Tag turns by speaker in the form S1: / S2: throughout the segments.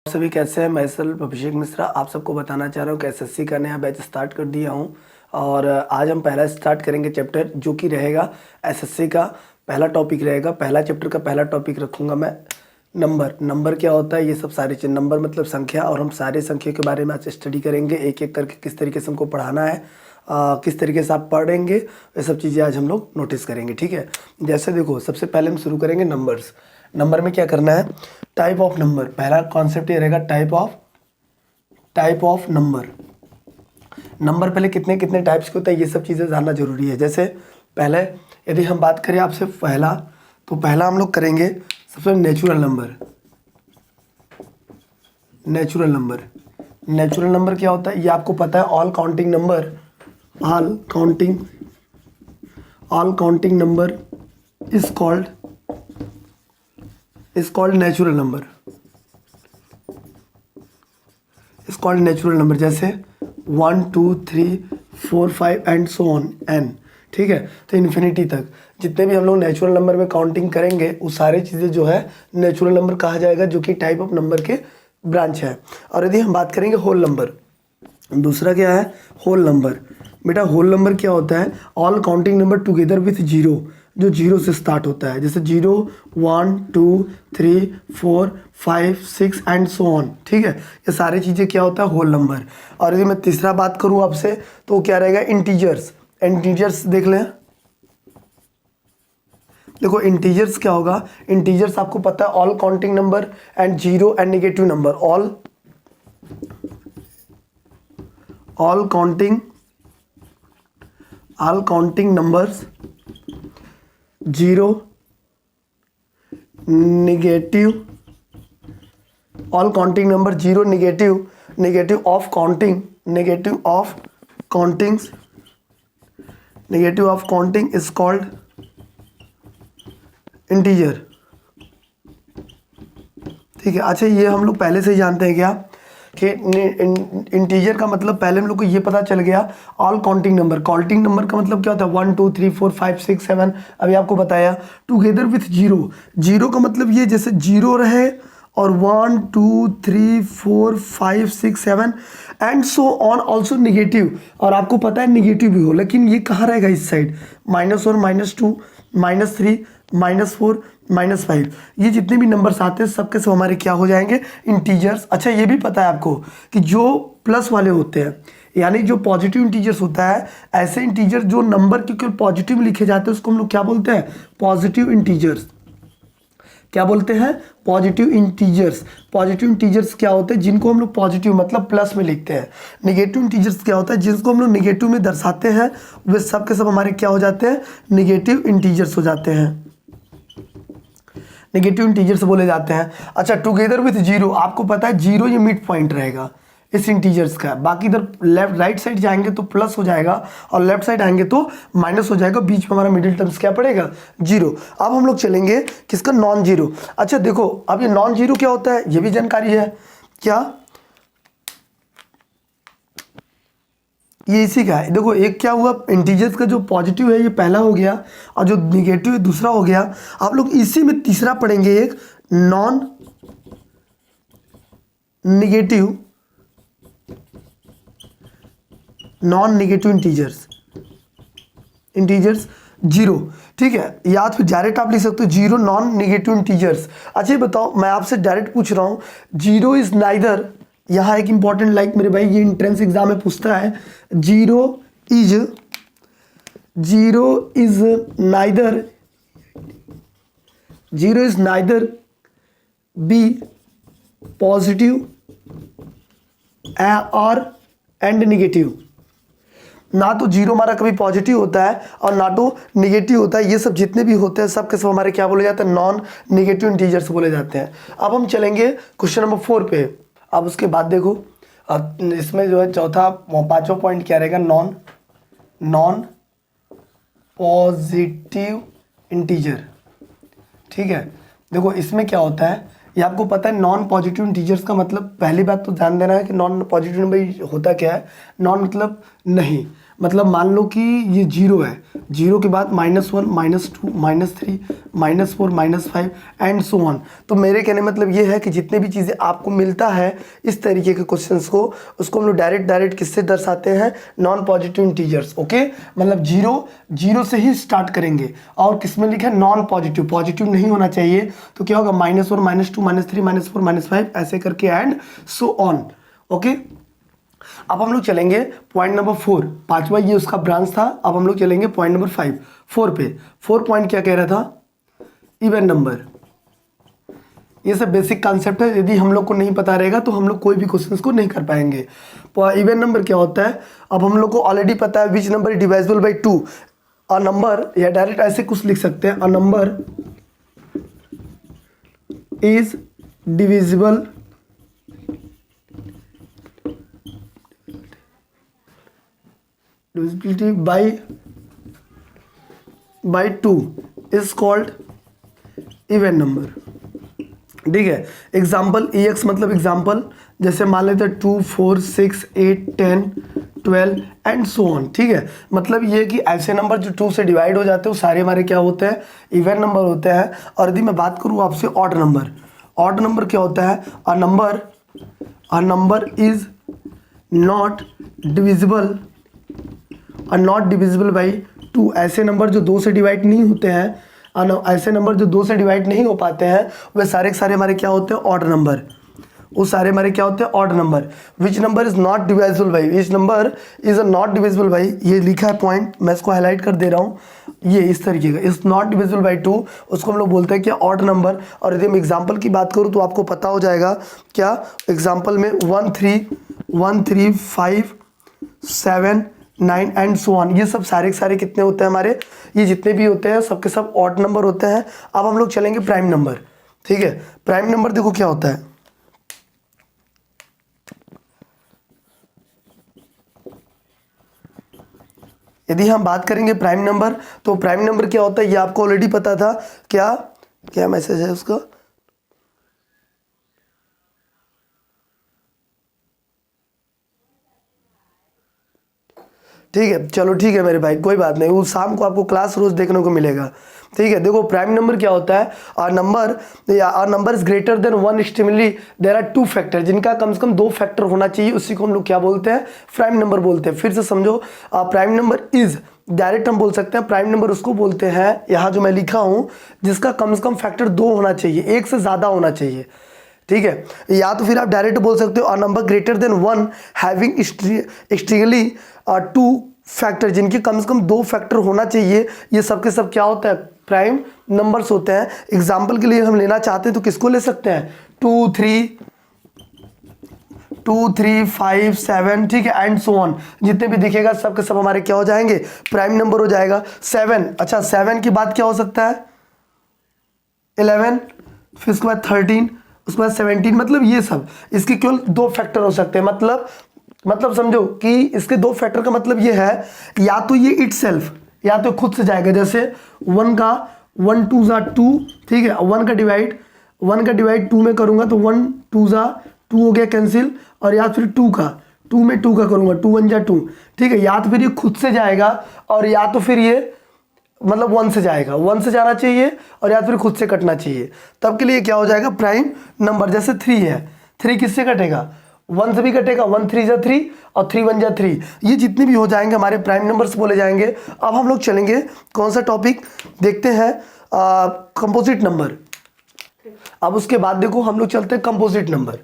S1: सभी कैसे हैं। मैं सेल्फ अभिषेक मिश्रा आप सबको बताना चाह रहा हूँ कि एसएससी का नया बैच स्टार्ट कर दिया हूँ। और आज हम पहला स्टार्ट करेंगे चैप्टर, जो कि रहेगा एसएससी का पहला टॉपिक रहेगा। पहला चैप्टर का पहला टॉपिक रखूँगा मैं नंबर। नंबर क्या होता है, ये सब सारी चीज़, नंबर मतलब संख्या। और हम सारे संख्या के बारे में आज स्टडी करेंगे, एक एक करके किस तरीके से हमको पढ़ाना है, किस तरीके से आप पढ़ेंगे, ये सब चीज़ें आज हम लोग नोटिस करेंगे। ठीक है, जैसे देखो, सबसे पहले हम शुरू करेंगे नंबर्स। नंबर में क्या करना है, टाइप ऑफ नंबर। पहला कॉन्सेप्ट ये रहेगा टाइप ऑफ नंबर। नंबर पहले कितने कितने टाइप्स के होते हैं, ये सब चीज़ें जानना जरूरी है। जैसे पहले यदि हम बात करें आपसे पहला, तो पहला हम लोग करेंगे सबसे नेचुरल नंबर। नेचुरल नंबर क्या होता है, ये आपको पता है। All counting number is called natural number. जैसे 1 2 3 4 5 एंड सो ऑन n। ठीक है, तो इन्फिनिटी तक जितने भी हम लोग नेचुरल नंबर में काउंटिंग करेंगे, वो सारी चीज़ें जो है नेचुरल नंबर कहा जाएगा, जो कि टाइप ऑफ नंबर के ब्रांच है। और यदि हम बात करेंगे होल नंबर, दूसरा क्या है, होल नंबर। बेटा होल नंबर क्या होता है, all counting number together with zero, जो जीरो से स्टार्ट होता है। जैसे 0 1 2 3 4 5 6 एंड सो ऑन। ठीक है, ये सारी चीज़ें क्या होता है, होल नंबर। और यदि मैं तीसरा बात करूँ आपसे, तो क्या रहेगा, इंटीजर्स देख लें। देखो इंटीजर्स क्या होगा, इंटीजर्स आपको पता है, all counting number and zero and negative number. All counting numbers, zero, negative, all counting number zero, negative of counting is called integer. ठीक है, अच्छा ये हम लोग पहले से ही जानते हैं क्या, कि इंटीजर का मतलब पहले हम लोग को ये पता चल गया। ऑल काउंटिंग नंबर का मतलब क्या होता है, 1 2 3 4 5 6 7, अभी आपको बताया। टुगेदर विथ जीरो का मतलब ये, जैसे जीरो रहे और 1 2 3 4 5 6 7 and so on, also negative. और आपको पता है निगेटिव भी हो, लेकिन ये कहाँ रहेगा, इस साइड, -1 -2 -3 -4 -5। ये जितने भी नंबर्स आते हैं सबके सब हमारे क्या हो जाएंगे, इंटीजर्स। अच्छा ये भी पता है आपको कि जो प्लस वाले होते हैं, यानी जो पॉजिटिव इंटीजर्स होता है, ऐसे इंटीजर जो नंबर के पॉजिटिव लिखे जाते हैं, उसको हम लोग क्या बोलते हैं, पॉजिटिव इंटीजर्स। क्या बोलते हैं, पॉजिटिव इंटीजर्स क्या होते हैं, जिनको हम लोग पॉजिटिव मतलब प्लस में लिखते हैं। नेगेटिव इंटीजर्स क्या होता है, जिसको हम लोग नेगेटिव में दर्शाते हैं, वे सब के सब हमारे क्या हो जाते हैं, नेगेटिव इंटीजर्स हो जाते हैं, नेगेटिव इंटीजर्स बोले जाते हैं। अच्छा टुगेदर विथ जीरो, आपको पता है जीरो ये मिड पॉइंट रहेगा इस इंटीजर्स का। बाकी इधर लेफ्ट राइट साइड जाएंगे तो प्लस हो जाएगा, और लेफ्ट साइड आएंगे तो माइनस हो जाएगा। बीच में हमारा मिडिल टर्म्स क्या पड़ेगा, जीरो। अब हम लोग चलेंगे किसका, नॉन जीरो। अच्छा देखो, अब ये नॉन जीरो क्या होता है, ये भी जानकारी है क्या, ये इसी का है। देखो एक क्या हुआ, इंटीजर्स का जो पॉजिटिव है ये पहला हो गया, और जो निगेटिव है दूसरा हो गया। आप लोग इसी में तीसरा पढ़ेंगे, एक नॉन नेगेटिव इंटीजर्स जीरो। ठीक है, या फिर डायरेक्ट आप लिख सकते हो जीरो नॉन नेगेटिव इंटीजर्स। अच्छा ये बताओ, मैं आपसे डायरेक्ट पूछ रहा हूँ, जीरो इज नाइदर, यहाँ एक इंपॉर्टेंट, लाइक मेरे भाई ये एंट्रेंस एग्जाम में पूछता है, zero is neither be positive और एंड निगेटिव। ना तो जीरो हमारा कभी पॉजिटिव होता है और ना तो निगेटिव होता है। ये सब जितने भी होते हैं सब के सब हमारे क्या बोले जाते हैं, नॉन निगेटिव इंटीजर्स बोले जाते हैं। अब हम चलेंगे क्वेश्चन नंबर 4 पे। अब उसके बाद देखो, इसमें जो है चौथा पांचवा पॉइंट क्या रहेगा, नॉन पॉजिटिव इंटीजर। ठीक है, देखो इसमें क्या होता है, ये आपको पता है। नॉन पॉजिटिव इंटीजर्स का मतलब, पहली बात तो ध्यान देना है कि नॉन पॉजिटिव नंबर होता क्या है। नॉन मतलब नहीं, मतलब मान लो कि ये जीरो है, जीरो के बाद -1 -2 -3 -4 -5 एंड सो ऑन। तो मेरे कहने मतलब ये है कि जितने भी चीज़ें आपको मिलता है इस तरीके के क्वेश्चंस को, उसको हम लोग डायरेक्ट किससे दर्शाते हैं, नॉन पॉजिटिव इंटीजर्स। ओके, मतलब जीरो से ही स्टार्ट करेंगे और किसमें लिखा है, नॉन पॉजिटिव, पॉजिटिव नहीं होना चाहिए। तो क्या होगा, -1 -2 -3 -4 -5 ऐसे करके एंड सो ऑन। ओके, अब हम लोग चलेंगे पॉइंट नंबर 4, पांचवा ये उसका ब्रांच था। अब हम लोग चलेंगे पॉइंट नंबर 5, 4 पे। 4 पॉइंट क्या कह रहा था, इवन नंबर। ये सब बेसिक कॉन्सेप्ट है, यदि हम लोग को नहीं पता रहेगा तो हम लोग कोई भी क्वेश्चंस को नहीं कर पाएंगे। इवन नंबर क्या होता है, अब हम लोग को ऑलरेडी पता है which number divisible by 2। A number, या डायरेक्ट ऐसे कुछ लिख सकते हैं, a number is divisible by 2 is called even number. ठीक है, एग्जाम्पल EX मतलब एग्जाम्पल, जैसे मान लेते हैं 2 4 6 8 10 12 एंड सो ऑन। ठीक है, मतलब ये कि ऐसे नंबर जो 2 से डिवाइड हो जाते हैं वो सारे हमारे क्या होते हैं, इवन नंबर होते हैं। और यदि मैं बात करूँ आपसे ऑड नंबर, ऑड नंबर क्या होता है, अ number is not divisible by 2। ऐसे नंबर जो 2 से डिवाइड नहीं होते हैं, ऐसे नंबर जो 2 से डिवाइड नहीं हो पाते हैं, वे सारे के सारे हमारे क्या होते हैं, ऑड नंबर। वो सारे हमारे क्या होते हैं, odd number. Which number is not divisible by, which number is not divisible by, ये लिखा है पॉइंट, मैं इसको हाईलाइट कर दे रहा हूँ, ये इस तरीके का, इज नॉट डिविजिबल बाई 2, उसको हम लोग बोलते हैं क्या, ऑड नंबर। और यदि हम एग्जाम्पल की बात करूँ तो आपको पता हो जाएगा क्या, एग्जाम्पल में 1 3 5 7 9 एंड सो ऑन, ये सब सारे के सारे कितने होते हैं हमारे, ये जितने भी होते हैं सबके सब ऑड नंबर होते हैं। अब हम लोग चलेंगे प्राइम नंबर। ठीक है, प्राइम नंबर देखो क्या होता है, यदि हम बात करेंगे प्राइम नंबर, तो प्राइम नंबर क्या होता है ये आपको ऑलरेडी पता था। क्या क्या मैसेज है उसका, ठीक है, चलो ठीक है मेरे भाई, कोई बात नहीं, वो शाम को आपको क्लास रोज देखने को मिलेगा। ठीक है, देखो प्राइम नंबर क्या होता है, और number is greater than 1 extremely there are 2 factor, जिनका कम से कम 2 फैक्टर होना चाहिए, उसी को हम लोग क्या बोलते हैं, प्राइम नंबर बोलते हैं। फिर से समझो, प्राइम नंबर इज डायरेक्ट हम बोल सकते हैं, प्राइम नंबर उसको बोलते हैं, यहाँ जो मैं लिखा हूँ, जिसका कम से कम फैक्टर 2 होना चाहिए, 1 से ज़्यादा होना चाहिए। ठीक है, या तो फिर आप डायरेक्ट बोल सकते हो, a number greater than 1 having extremely 2 factor, जिनके कम से कम 2 फैक्टर होना चाहिए, ये सब के सब क्या होता है, प्राइम नंबर्स होते हैं। एग्जाम्पल के लिए हम लेना चाहते हैं तो किसको ले सकते हैं, 2 3 5 7, ठीक है, एंड सो ऑन, जितने भी दिखेगा सब के सब हमारे क्या हो जाएंगे, प्राइम नंबर हो जाएगा। 7, अच्छा 7 की बात क्या हो सकता है, 11, फिर उसके बाद 13, उसके बाद 17, मतलब ये सब इसके केवल 2 फैक्टर हो सकते हैं। मतलब समझो कि इसके 2 फैक्टर का मतलब ये है, या तो ये इटसेल्फ, या तो खुद से जाएगा, जैसे 1 का 1 2 जा 2, ठीक है, 1 का डिवाइड 2 में करूंगा तो 1 2 जा 2 हो गया कैंसिल, और या फिर 2 में 2 का करूंगा 2 1 जा 2, ठीक है, या तो फिर ये खुद से जाएगा, और या तो फिर ये मतलब 1 से जाएगा, 1 से जाना चाहिए, और या फिर खुद से कटना चाहिए, तब के लिए क्या हो जाएगा, प्राइम नंबर। जैसे 3 है, 3 किससे कटेगा, 1 से भी कटेगा, 1 3 जा 3 और 3 1 जा 3, ये जितने भी हो जाएंगे हमारे प्राइम नंबर्स बोले जाएंगे। अब हम लोग चलेंगे कौन सा टॉपिक देखते हैं, कंपोजिट नंबर। अब उसके बाद देखो हम लोग चलते हैं कंपोजिट नंबर।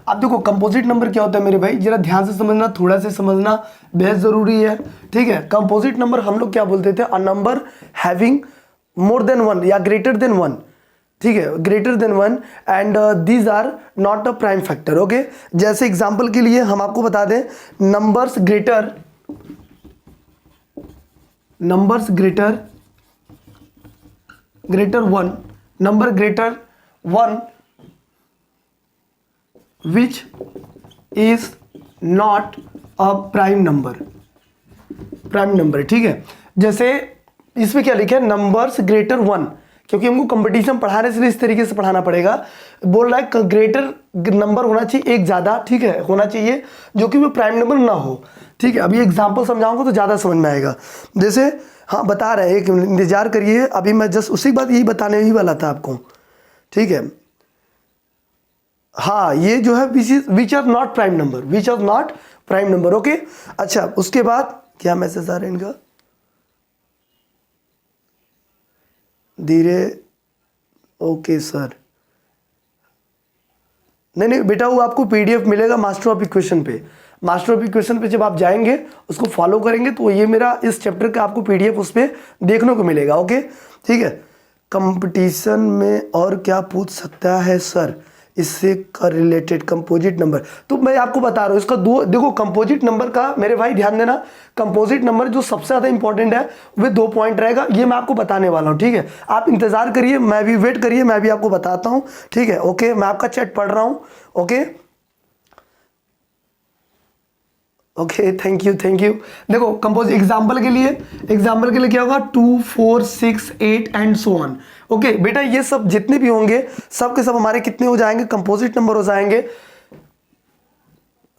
S1: अब देखो कंपोजिट नंबर क्या होता है मेरे भाई, जरा ध्यान से समझना, थोड़ा से समझना बेहद जरूरी है। ठीक है, कंपोजिट नंबर हम लोग क्या बोलते थे, a number having more than 1 या ग्रेटर देन 1, ठीक है, greater than 1 and these are not a prime factor. Okay, जैसे एग्जांपल के लिए हम आपको बता दें, numbers greater 1, number greater 1 which is not a prime number, ठीक है। जैसे इसमें क्या लिखा है, नंबर्स ग्रेटर 1, क्योंकि हमको कंपटीशन पढ़ाने से इस तरीके से पढ़ाना पड़ेगा। बोल रहा है ग्रेटर नंबर होना चाहिए एक ज़्यादा, ठीक है, होना चाहिए जो कि वो प्राइम नंबर ना हो, ठीक है। अभी एग्जाम्पल समझाऊंगा तो ज़्यादा समझ में आएगा। जैसे हाँ बता रहे हैं, एक इंतजार करिए, अभी मैं जस्ट उसी बात यही बताने ही वाला था आपको, ठीक है। हाँ ये जो है which are not prime number, which are not prime number, okay. अच्छा उसके बाद क्या मैसेज आ रहा है इनका, धीरे, ओके सर। नहीं बेटा, वो आपको पीडीएफ मिलेगा मास्टर ऑफ इक्वेशन पे। मास्टर ऑफ इक्वेशन पे जब आप जाएंगे उसको फॉलो करेंगे तो ये मेरा इस चैप्टर का आपको पीडीएफ उस पर देखने को मिलेगा, ओके ठीक है। कंपटीशन में और क्या पूछ सकता है सर इससे का रिलेटेड कंपोजिट नंबर, तो मैं आपको बता रहा हूँ इसका दो, देखो कंपोजिट नंबर का मेरे भाई ध्यान देना, कंपोजिट नंबर जो सबसे ज़्यादा इंपॉर्टेंट है वे 2 पॉइंट रहेगा, ये मैं आपको बताने वाला हूँ, ठीक है। आप इंतजार करिए, मैं भी वेट करिए, मैं भी आपको बताता हूँ, ठीक है, ओके। मैं आपका चैट पढ़ रहा हूँ, ओके ओके, थैंक यू देखो कंपोज एग्जाम्पल के लिए क्या होगा 2 4 6 8 एंड सो ऑन, ओके बेटा। ये सब जितने भी होंगे सब के सब हमारे कितने हो जाएंगे, कंपोजिट नंबर हो जाएंगे।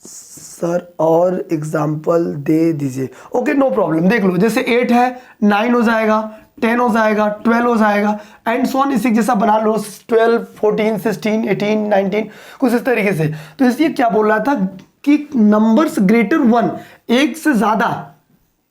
S1: सर और एग्जाम्पल दे दीजिए, ओके नो प्रॉब्लम। देख लो जैसे 8 है 9 हो जाएगा, 10 हो जाएगा, 12 हो जाएगा एंड सो ऑन, इसी जैसा बना लो 12 14 16 18 19 कुछ इस तरीके से। तो इसलिए क्या बोल रहा था कि नंबर्स ग्रेटर 1, एक से ज्यादा,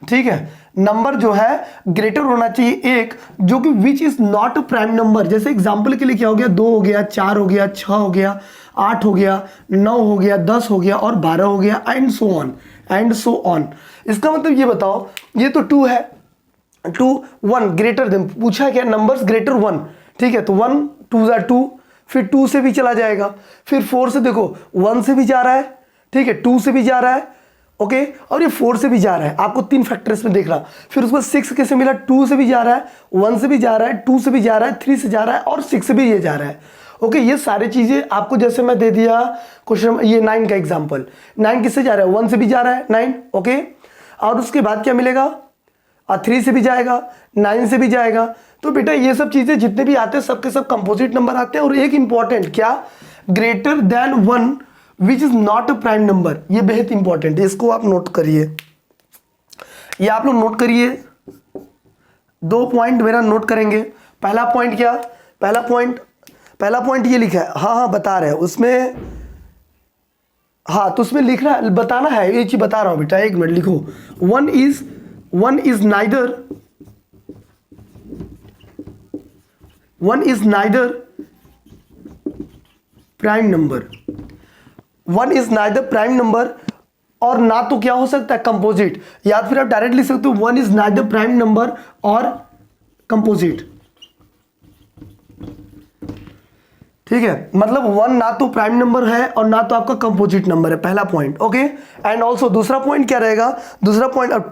S1: ठीक है, नंबर जो है ग्रेटर होना चाहिए एक, जो कि which is not a prime number. जैसे एग्जांपल के लिए क्या हो गया, 2 हो गया, 4 हो गया, 6 हो गया, 8 हो गया, 9 हो गया, 10 हो गया और 12 हो गया एंड सो ऑन। इसका मतलब ये बताओ, ये तो 2 है, 2 1 ग्रेटर देन, पूछा क्या नंबर्स ग्रेटर 1, ठीक है, तो 1 2 2, फिर 2 से भी चला जाएगा, फिर 4 से देखो 1 से भी जा रहा है, ठीक है, 2 से भी जा रहा है, ओके, और ये 4 से भी जा रहा है, आपको 3 फैक्टर्स में देख रहा। फिर उसके बाद 6 कैसे मिला, 2 से भी जा रहा है, 1 से भी जा रहा है, 2 से भी जा रहा है, 3 से जा रहा है और 6 से भी ये जा रहा है, ओके। ये सारी चीजें आपको जैसे मैं दे दिया क्वेश्चन, ये 9 का एग्जांपल, 9 किससे जा रहा है, 1 से भी जा रहा है 9, ओके। और उसके बाद क्या मिलेगा, 3 से भी जाएगा, 9 से भी जाएगा। तो बेटा ये सब चीजें जितने भी आते हैं सबके सब कंपोजिट नंबर आते हैं। और एक इंपॉर्टेंट क्या, greater than 1 which is not a prime number, ये बेहद इंपॉर्टेंट है, इसको आप नोट करिए, ये आप लोग नोट करिए। 2 पॉइंट मेरा नोट करेंगे। पहला पॉइंट क्या, पहला पॉइंट ये लिखा है, हाँ बता रहे हैं उसमें, हाँ तो उसमें लिख रहा है, बताना है, ये चीज बता रहा हूं बेटा, 1 मिनट लिखो। One is neither prime number, 1 is neither prime number, और ना तो क्या हो सकता है कंपोजिट, या फिर आप डायरेक्ट लिख सकते हो 1 इज नाइदर प्राइम नंबर और कंपोजिट, ठीक है। मतलब 1 ना तो प्राइम नंबर है और ना तो आपका कंपोजिट नंबर है, पहला पॉइंट, ओके। एंड ऑल्सो दूसरा पॉइंट क्या रहेगा, दूसरा पॉइंट अब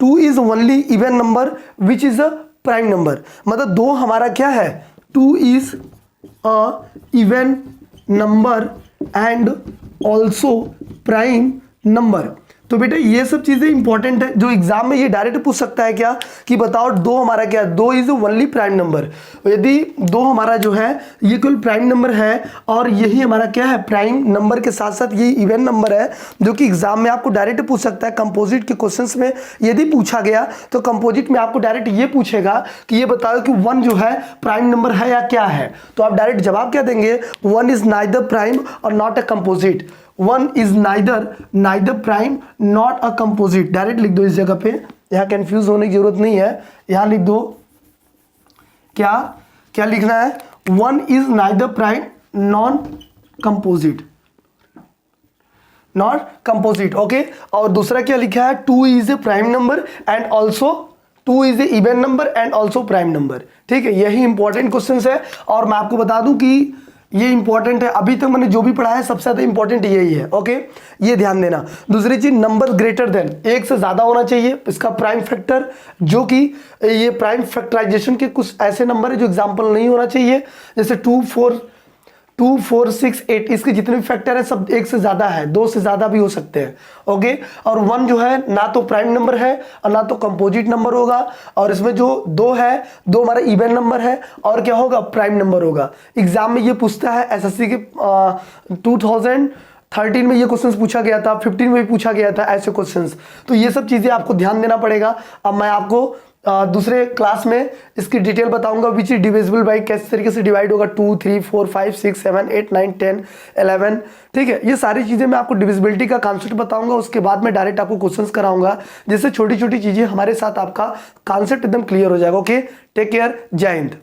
S1: 2 is only even number which is a prime number, मतलब 2 हमारा क्या है, 2 is a even number and also prime number. तो बेटा ये सब चीजें इंपॉर्टेंट है, जो एग्जाम में ये डायरेक्ट पूछ सकता है क्या कि बताओ 2 हमारा क्या है, 2 इज ओनली प्राइम नंबर। यदि 2 हमारा जो है ये कुल प्राइम नंबर है और यही हमारा क्या है प्राइम नंबर के साथ साथ ये इवन नंबर है, जो कि एग्जाम में आपको डायरेक्ट पूछ सकता है। कंपोजिट के क्वेश्चंस में यदि पूछा गया तो कंपोजिट में आपको डायरेक्ट ये पूछेगा कि ये बताओ कि 1 जो है प्राइम नंबर है या क्या है, तो आप डायरेक्ट जवाब क्या देंगे, 1 इज नाइदर प्राइम और not a composite, 1 is neither prime not a composite, direct लिख दो इस जगह पे, यहां कंफ्यूज होने की जरूरत नहीं है, यहां लिख दो क्या लिखना है, 1 is neither prime non composite, okay. और दूसरा क्या लिखा है, 2 is a prime number and also 2 is a even number and also prime number, ठीक है। यही इंपॉर्टेंट क्वेश्चन है और मैं आपको बता दूं कि ये इंपॉर्टेंट है, अभी तक मैंने जो भी पढ़ा है सबसे ज्यादा इंपॉर्टेंट यही है, ओके, ये ध्यान देना। दूसरी चीज, नंबर ग्रेटर देन, 1 से ज्यादा होना चाहिए इसका प्राइम फैक्टर, जो कि ये प्राइम फैक्टराइजेशन के कुछ ऐसे नंबर है जो एग्जांपल नहीं होना चाहिए, जैसे 2 4 2 4 6 8 इसके जितने भी फैक्टर हैं सब एक से ज़्यादा है, दो से ज़्यादा भी हो सकते हैं। ओके, और 1 जो है ना तो प्राइम नंबर है और ना तो कंपोजिट नंबर होगा, और इसमें जो 2 है, 2 हमारा इवन नंबर है और क्या होगा, प्राइम नंबर होगा। एग्जाम में ये पूछता है, एसएससी के 2013 में ये क्वेश्चंस पूछा गया था, 15 में भी पूछा गया था ऐसे क्वेश्चंस। तो ये सब चीज़ें आपको ध्यान देना पड़ेगा। अब मैं आपको दूसरे क्लास में इसकी डिटेल बताऊंगा, विच इज डिविजिबल बाई, कैसे तरीके से डिवाइड होगा, 2 3 4 5 6 7 8 9 10 11। ठीक है, ये सारी चीज़ें मैं आपको डिविजिबिलिटी का कॉन्सेप्ट बताऊंगा, उसके बाद में डायरेक्ट आपको क्वेश्चंस कराऊंगा, जिससे छोटी छोटी चीज़ें हमारे साथ आपका कॉन्सेप्ट एकदम क्लियर हो जाएगा। ओके, टेक केयर, जय हिंद।